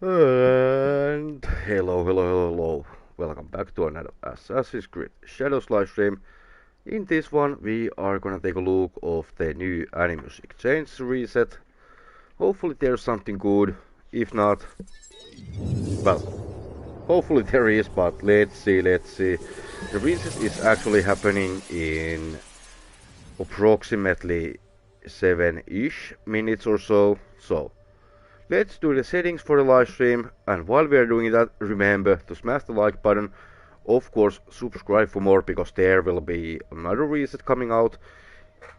And hello. Welcome back to another Assassin's Creed Shadows live stream. In this one, we are gonna take a look of the new Animus Exchange reset. Hopefully there's something good. If not, well, hopefully there is, but let's see. The reset is actually happening in approximately 7-ish minutes or so. So, let's do the settings for the live stream, and while we are doing that, remember to smash the like button. Of course, subscribe for more, because there will be another reset coming out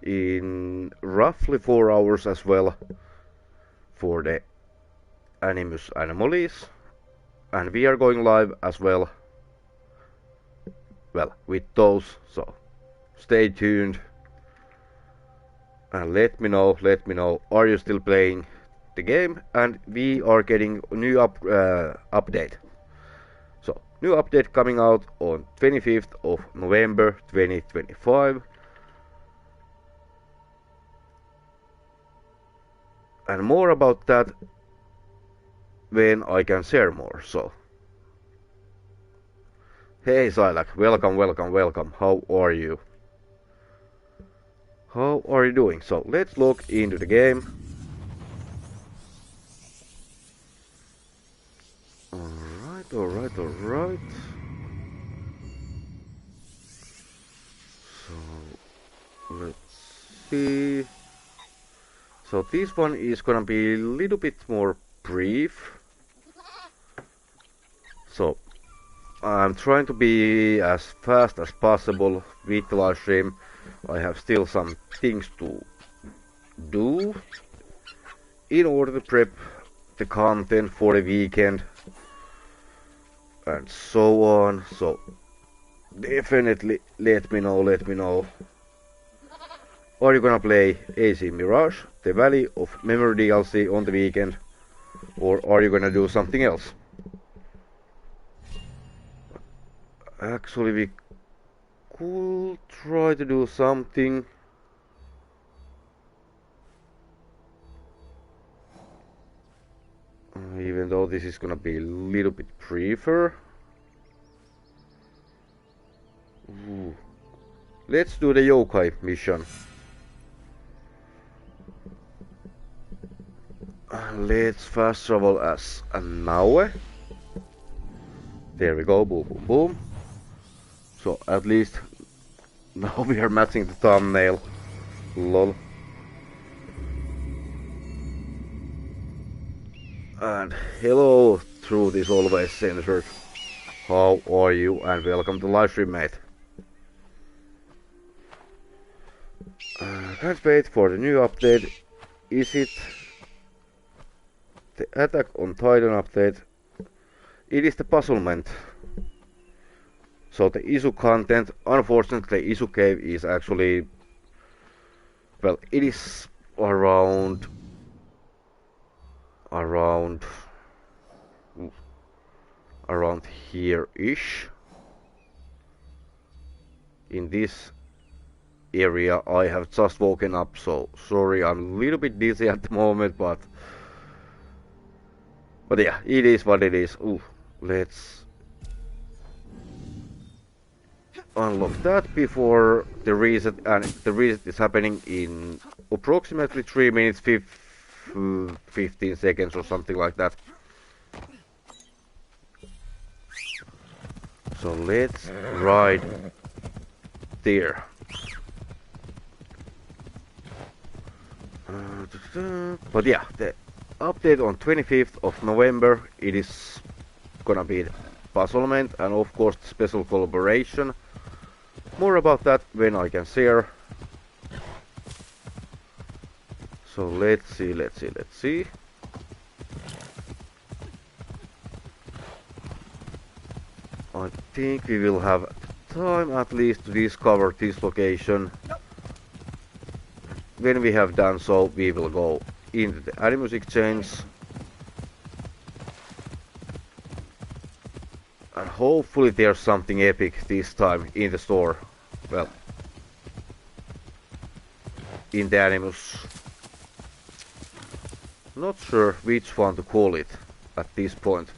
in roughly 4 hours as well for the Animus Anomalies, and we are going live as well with those, so stay tuned and let me know, are you still playing the game? And we are getting a new update. So, new update coming out on 25th of November 2025. And more about that when I can share more. So, hey Silak, welcome. How are you? How are you doing? So, let's log into the game. Alright. So, let's see. So this one is gonna be a little bit more brief. So, I'm trying to be as fast as possible with the live stream. I have still some things to do in order to prep the content for the weekend and so on. So definitely let me know. Are you gonna play AC Mirage, the Valley of Memory DLC on the weekend, or are you gonna do something else? Actually, we could try to do something. Even though this is gonna be a little bit briefer. Ooh. Let's do the yokai mission. Let's fast travel as a Naoe. There we go, boom. So at least now we are matching the thumbnail. Lol. And hello through this always censored. How are you? And welcome to live stream, mate. Can't wait for the new update. Is it the Attack on Titan update? It is the puzzlement. So the issue content, unfortunately, the issue cave is actually, well, it is around here-ish. In this area, I have just woken up, so sorry, I'm a little bit dizzy at the moment, but yeah, it is what it is. Ooh, let's unlock that before the reset, and the reset is happening in approximately 3 minutes 15 seconds or something like that. So let's ride there. But yeah, the update on 25th of November, it is gonna be the puzzlement and of course the special collaboration. More about that when I can share. So let's see. I think we will have time at least to discover this location. When we have done so, we will go into the Animus Exchange. And hopefully there's something epic this time in the store. Well, in the Animus. Not sure which one to call it. at this point.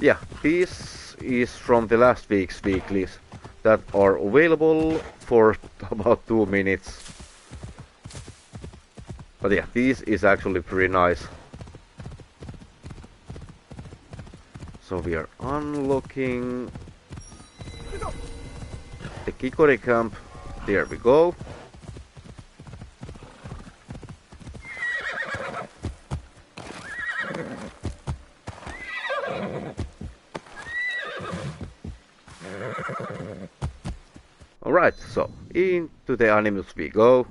Yeah, this is from the last week's weeklies that are available for about 2 minutes. But yeah, this is actually pretty nice. So we are unlocking the Kikori camp. There we go. Alright, so into the Animus we go.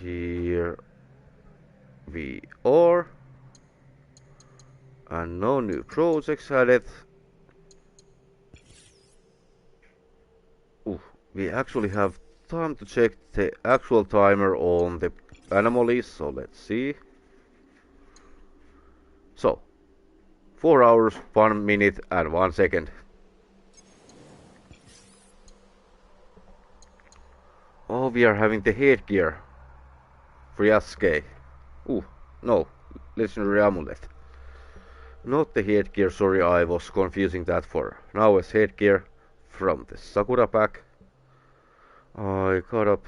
Here we are. And no new projects added. Ooh, we actually have time to check the actual timer on the Anomalies, so let's see. So, 4 hours, 1 minute and 1 second. Oh, we are having the headgear for Yasuke. Ooh, no, legendary amulet. Not the headgear, sorry, I was confusing that for Naoe's headgear from the Sakura pack. I caught up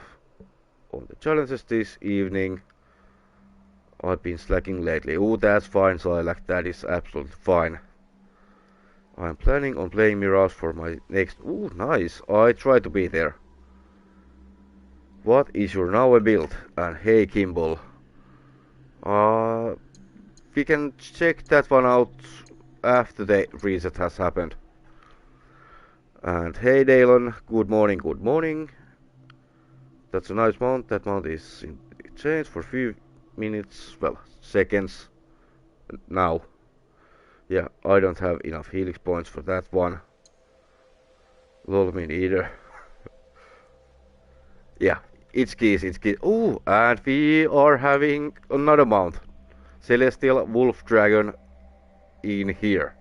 on the challenges this evening. I've been slacking lately. Ooh, that's fine, Silac, that is absolutely fine. I'm planning on playing Mirage for my next... Ooh, nice, I try to be there. What is your Naoe build? And hey, Kimball. We can check that one out after the reset has happened. And hey Dalen, good morning, good morning. That's a nice mount. That mount is in exchange for a few minutes, well, seconds now. Yeah, I don't have enough helix points for that one. Lol, me neither. Yeah, it's keys, it's keys. Ooh, and we are having another mount. Celestial Wolf Dragon in here.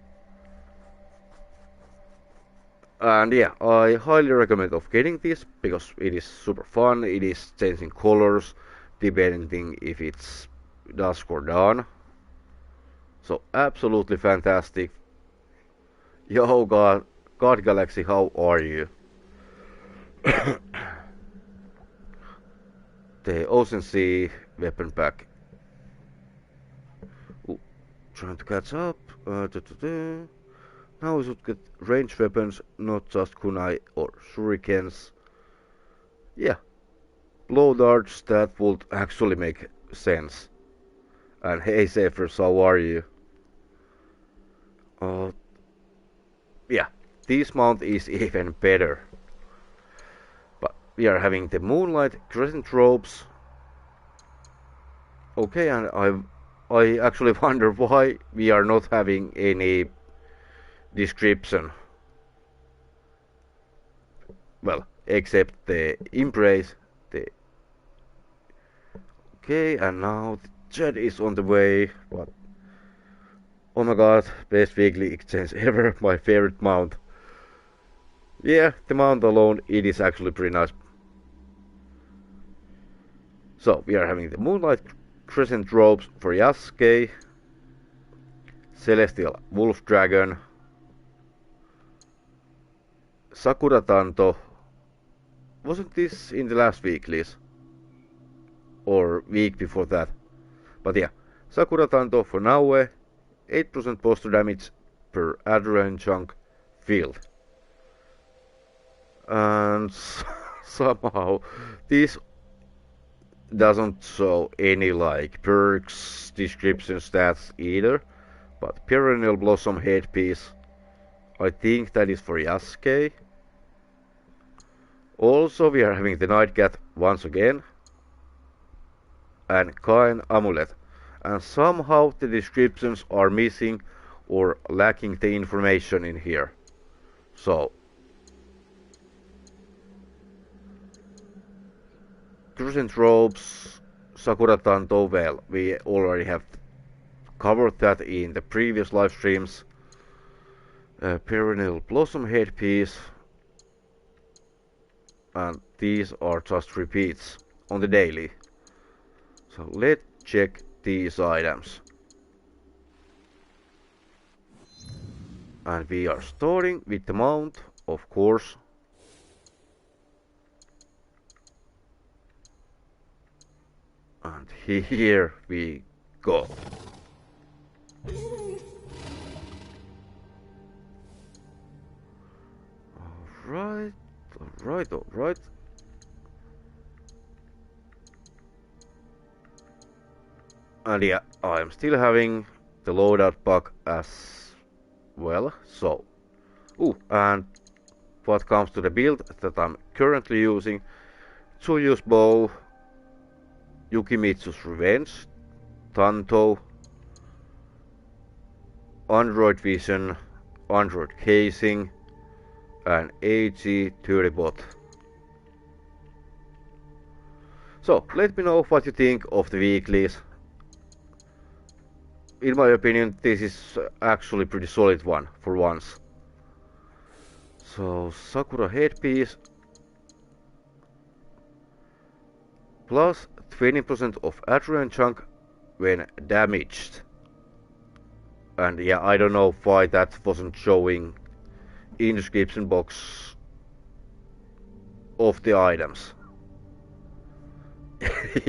And yeah, I highly recommend of getting this because it is super fun. It is changing colors depending if it's dusk or dawn. So absolutely fantastic. Yo God Galaxy, how are you? The Ocean Sea weapon pack. Ooh, trying to catch up. Now we should get ranged weapons, not just kunai or shurikens. Yeah, blow darts, that would actually make sense. And hey Zephyrs, how are you? Yeah, this mount is even better. But we are having the Moonlight Crescent Robes. Okay, and I actually wonder why we are not having any description. Well, except the embrace. Okay, and now the jet is on the way. What? Oh my god, best weekly exchange ever. My favorite mount. Yeah, the mount alone, it is actually pretty nice. So, we are having the Moonlight Crescent Robes for Yasuke. Celestial Wolf Dragon. Sakura Tanto. Wasn't this in the last weeklies? Or week before that? But yeah, Sakura Tanto for Naoe. 8% poster damage per adrenaline chunk field. And somehow this doesn't show any like perks, description, stats either. But Perennial Blossom headpiece, I think that is for Yasuke. Also we are having the Night Cat once again. And Kain Amulet. And somehow the descriptions are missing or lacking the information in here. So Crescent Robes, Sakura Tanto, well, we already have covered that in the previous live streams. Perennial Blossom headpiece. And these are just repeats on the daily. So let's check these items. And we are starting with the mount, of course. And here we go. Alright, alright, alright. And yeah, I'm still having the loadout bug as well, so. And what comes to the build that I'm currently using, Tsuyu's bow, Yukimitsu's revenge, Tanto, Android vision, Android casing, and AG30 bot. So, let me know what you think of the weeklies. In my opinion, this is actually pretty solid one for once. So, Sakura headpiece plus 20% of adrenaline chunk when damaged. And yeah, I don't know why that wasn't showing in the description box of the items.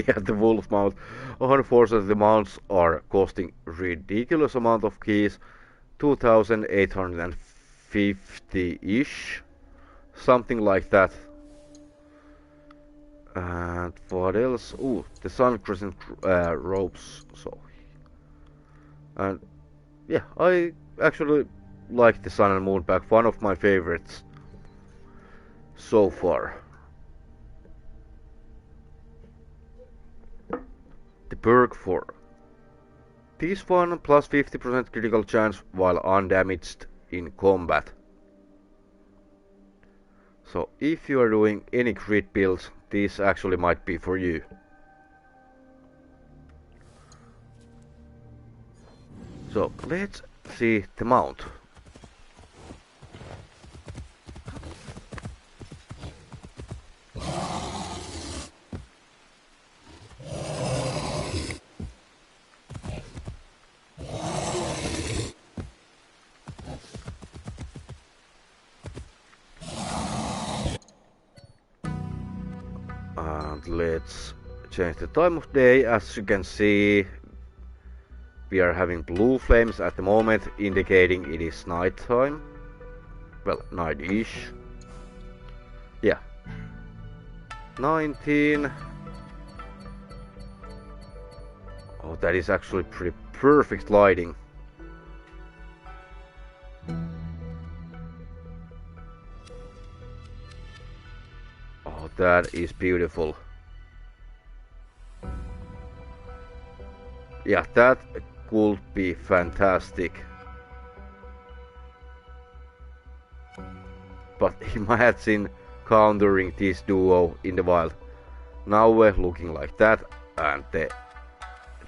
Yeah, the wolf mount. Unfortunately, the mounts are costing ridiculous amount of keys, 2,850-ish, something like that. And what else? The sun crescent ropes. So, and yeah, I actually like the sun and moon pack, one of my favorites so far. The perk for this one, plus 50% critical chance while undamaged in combat. So if you are doing any crit builds, this actually might be for you. So let's see the mount. And let's change the time of day. As you can see, we are having blue flames at the moment, indicating it is night time. Well, night-ish. Yeah. 19. Oh, that is actually pretty perfect lighting. Oh, that is beautiful. Yeah, that could be fantastic. But imagine countering this duo in the wild. Naoe looking like that, and the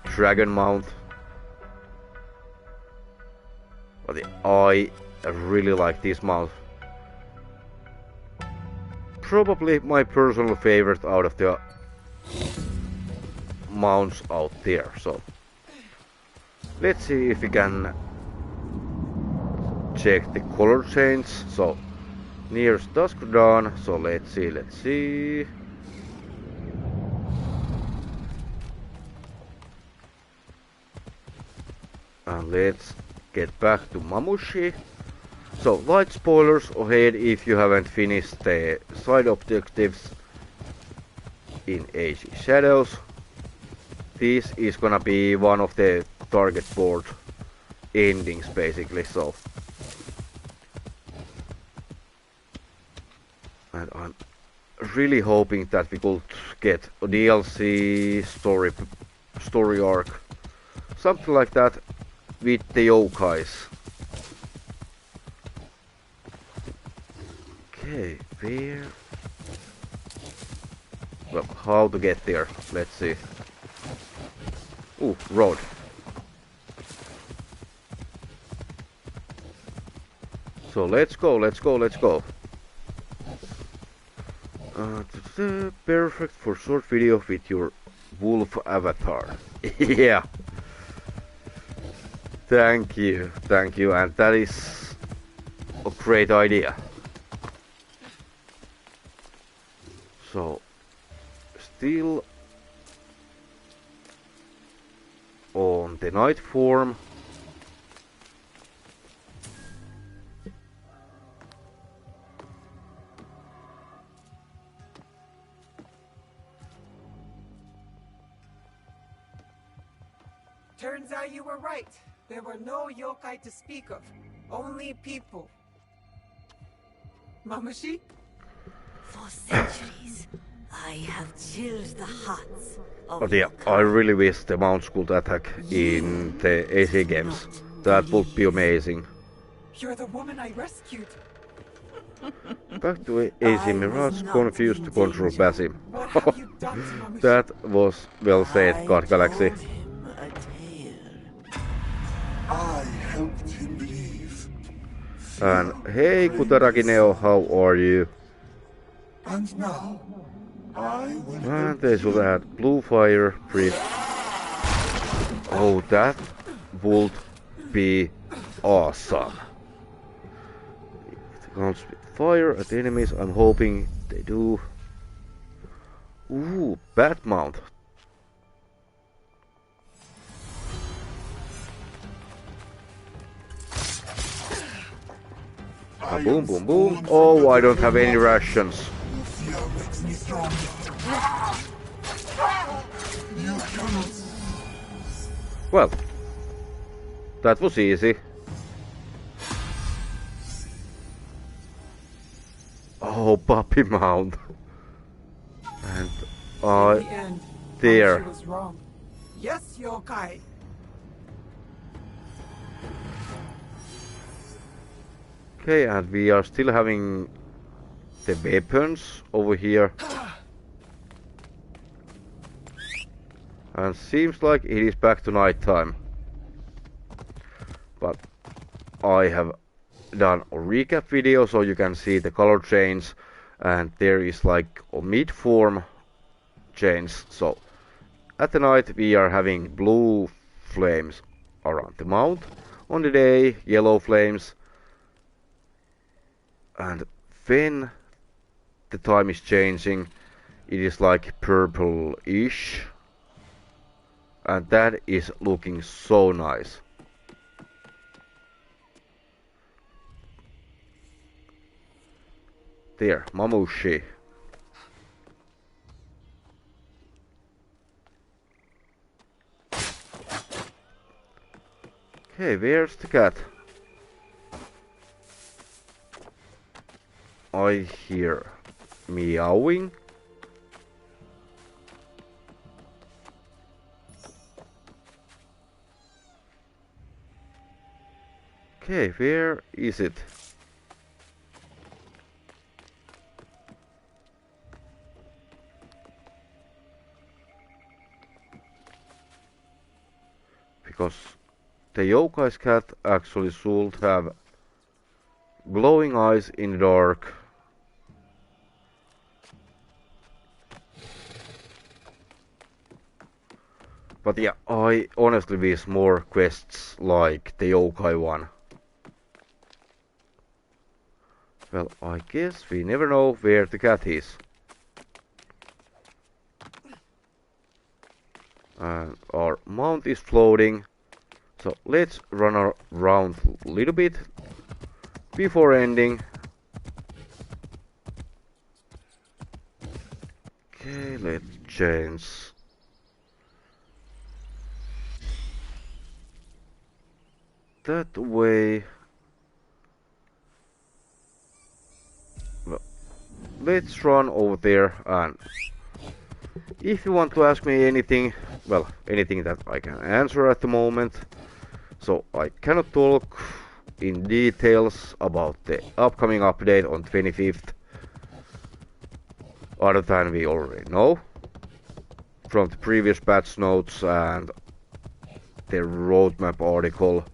dragon mount. But I really like this mount. Probably my personal favorite out of the mounts out there. So let's see if we can check the color change. So nearest dusk dawn. So let's see. And let's get back to Mamushi. So, light spoilers ahead if you haven't finished the side objectives in AG Shadows. This is gonna be one of the target board endings basically, so. And I'm really hoping that we could get a DLC story arc, something like that, with the yokais. Okay, where? Well, how to get there? Let's see. Road. So let's go. Perfect for short video with your wolf avatar. Yeah. Thank you, and that is a great idea. So, still on the night form. Turns out you were right. There were no yokai to speak of. Only people. Mamashi? For centuries, I have chilled the hearts of But yeah, I really wish the mounts could attack in the AC games. That would be amazing. You're the woman I rescued. Back to AC Mirage, confused to control Basim. What have you done to Mamashi? That was well said, God Galaxy. I helped him believe. And hey Kutaragi Neo, how are you? And now, I will And they should add blue fire, priest. Oh, that would be awesome. It comes with fire at enemies, I'm hoping they do. Ooh, bat mount. Boom, boom, boom. Oh, I don't have any rations. fear makes me stronger. You cannot. Well, that was easy. Oh, puppy mount. And In the end, there. Mamashi was wrong. Yes, yokai. Okay, and we are still having the weapons over here. And seems like it is back to night time. But I have done a recap video so you can see the color change, and there is like a mid-form change. So at the night we are having blue flames around the mount. On the day, yellow flames. And when the time is changing, it is like purple-ish, and that is looking so nice. There, Mamushi. Okay, where's the cat? I hear meowing. Okay, where is it? Because the yokai's cat actually should have glowing eyes in the dark. But yeah, I honestly wish more quests like the yokai one. Well, I guess we never know where the cat is. And our mount is floating. So let's run around a little bit before ending. Okay, let's change. That way. Well, let's run over there, and if you want to ask me anything, well, anything that I can answer at the moment. So I cannot talk in details about the upcoming update on 25th, other than we already know from the previous patch notes and the roadmap article.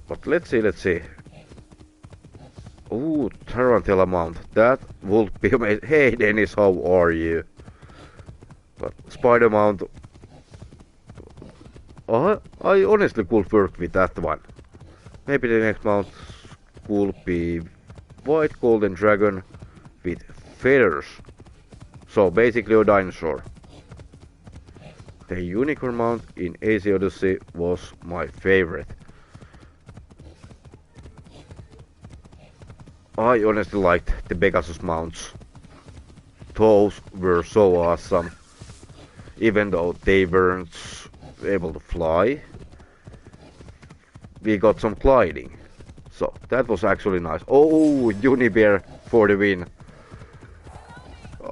But let's see. Ooh, Tarantella mount. That would be amazing. Hey Dennis, how are you? But spider mount. I honestly could work with that one. Maybe the next mount could be white golden dragon with feathers. So basically a dinosaur. The unicorn mount in Ezio Odyssey was my favorite. I honestly liked the Pegasus mounts. Those were so awesome. Even though they weren't able to fly, we got some gliding. So that was actually nice. Oh, Unibear for the win.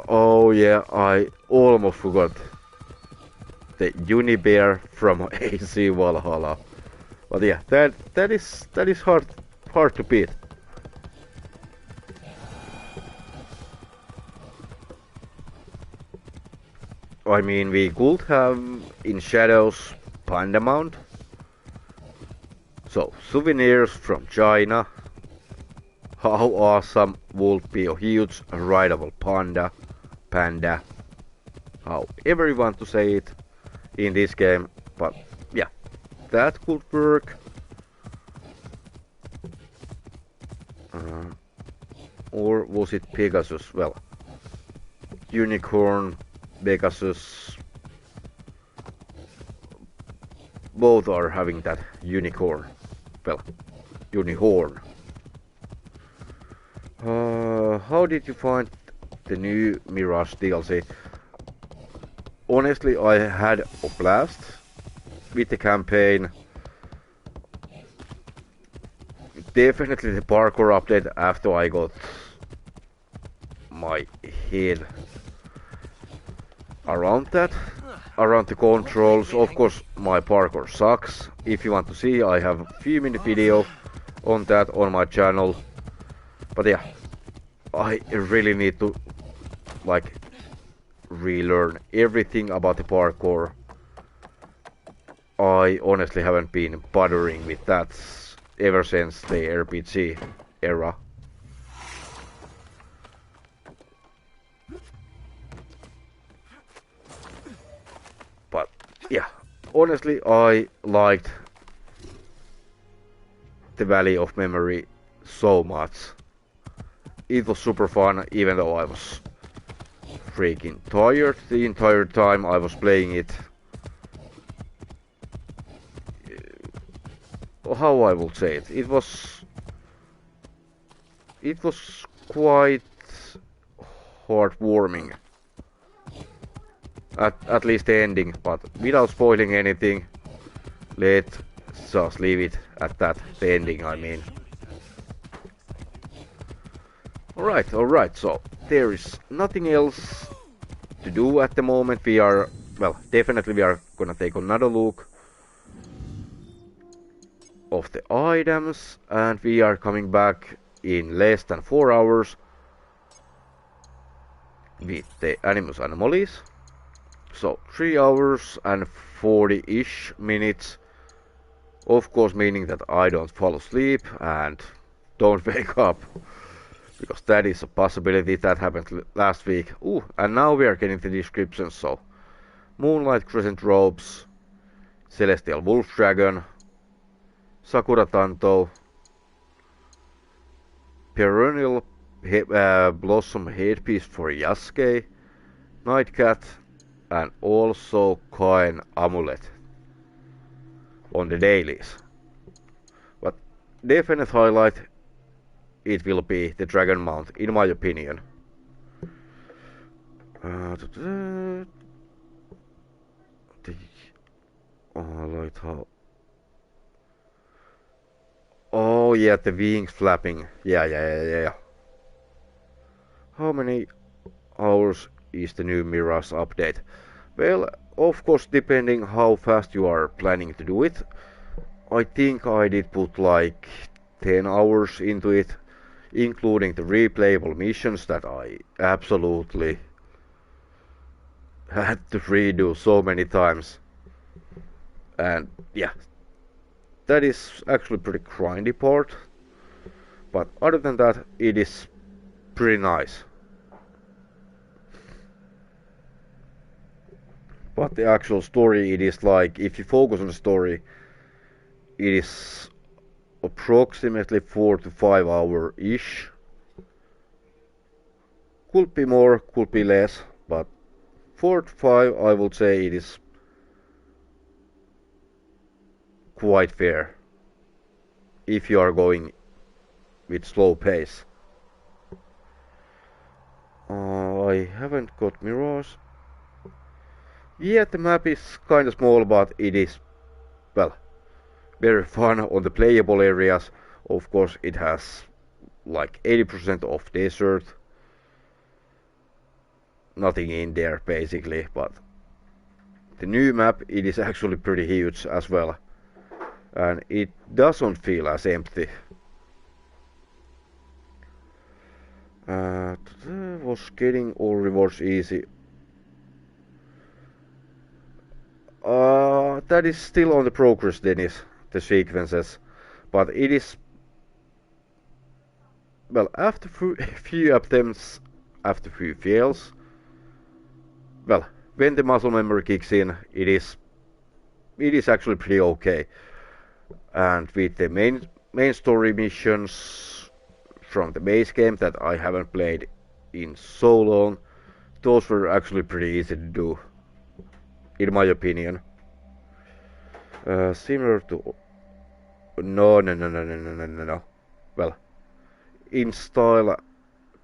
Oh yeah, I almost forgot. The Unibear from AC Valhalla. But yeah, that is hard to beat. I mean, we could have in Shadows Panda mount. So, souvenirs from China. How awesome would be a huge rideable panda. However you want to say it in this game, but yeah, that could work. Or was it Pegasus? Well, Unicorn, Pegasus, both are having that unicorn. Well, unihorn. How did you find the new Mirage DLC? Honestly, I had a blast with the campaign. Definitely the parkour update after I got my head around that. Around the controls. Of course, my parkour sucks. If you want to see, I have a few minute video on that on my channel. But yeah, I really need to like relearn everything about the parkour. I honestly haven't been bothering with that ever since the RPG era. But yeah, honestly I liked the Valley of Memory so much. It was super fun, even though I was freaking tired the entire time I was playing it. How I would say it, it was quite heartwarming. At least the ending, but without spoiling anything, let's just leave it at that. The ending, I mean. Alright, so there is nothing else to do at the moment. We are, well, definitely we are gonna take another look of the items, and we are coming back in less than 4 hours with the Animus Anomalies. So 3 hours and 40-ish minutes. Of course, meaning that I don't fall asleep and don't wake up, because that is a possibility. That happened last week. Ooh, and now we are getting the descriptions. So Moonlight Crescent Robes, Celestial Wolf Dragon, Sakura Tanto, Perennial Blossom Headpiece for Yasuke, Night Cat, and also Coin Amulet on the dailies. But definite highlight, it will be the Dragon Mount, in my opinion. The highlight, how? Oh yeah, the wings flapping. Yeah. How many hours is the new Mirage update? Well, of course, depending how fast you are planning to do it. I think I did put like 10 hours into it, including the replayable missions that I absolutely had to redo so many times. And yeah, that is actually pretty grindy part. But other than that, it is pretty nice. But the actual story, it is like, if you focus on the story, it is approximately 4 to 5 hour-ish. Could be more, could be less, but 4 to 5 I would say it is quite fair if you are going with slow pace. I haven't got mirrors. Yeah, the map is kinda small, but it is, well, very fun on the playable areas. Of course, it has like 80% of desert. Nothing in there basically, but the new map, it is actually pretty huge as well. And it doesn't feel as empty. Was getting all rewards easy? That is still on the progress, Dennis, the sequences. But it is, well, after few attempts, after few fails, well, when the muscle memory kicks in, it is actually pretty okay. And with the main story missions from the base game that I haven't played in so long, those were actually pretty easy to do, in my opinion. Similar to... No. Well, in style,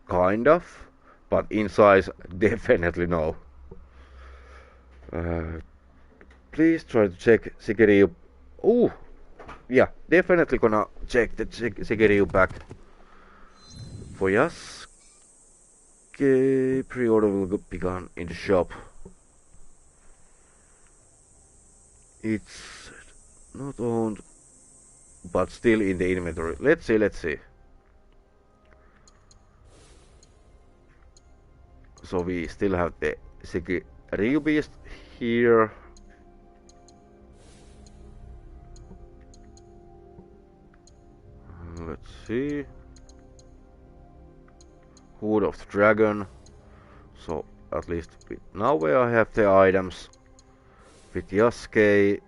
kind of, but in size, definitely no. Please try to check Sigiriu. Oh, yeah, definitely gonna check the Sigiriu pack for us. Okay, pre-order will begin in the shop. It's not owned, but still in the inventory. Let's see. So we still have the Sigiriu beast here. Let's see. Hood of the Dragon. So at least now where I have the items. With Yasuke,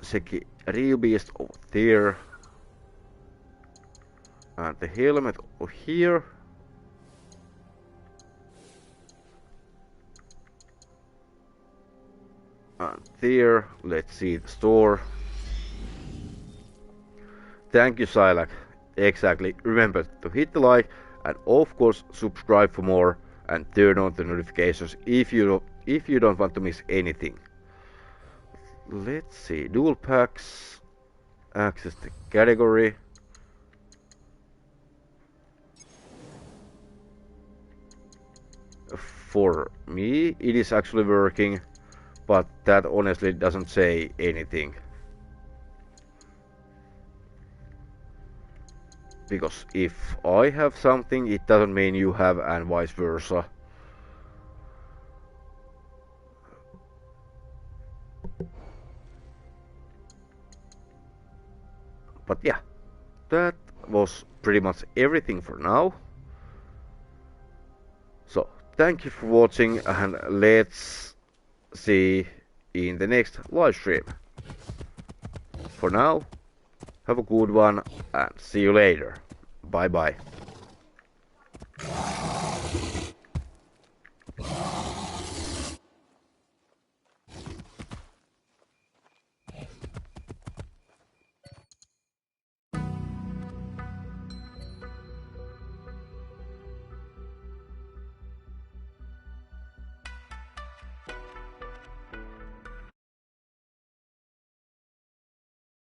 Sigiriu beast over there. And the helmet over here. And there, let's see the store. Thank you, Silak. Exactly. Remember to hit the like and of course subscribe for more and turn on the notifications if you don't want to miss anything. Let's see. Dual packs. Access the category. For me, it is actually working, but that honestly doesn't say anything. Because if I have something, it doesn't mean you have, and vice versa. But yeah, that was pretty much everything for now. So, thank you for watching, and let's see in the next live stream. For now, have a good one and see you later. Bye bye.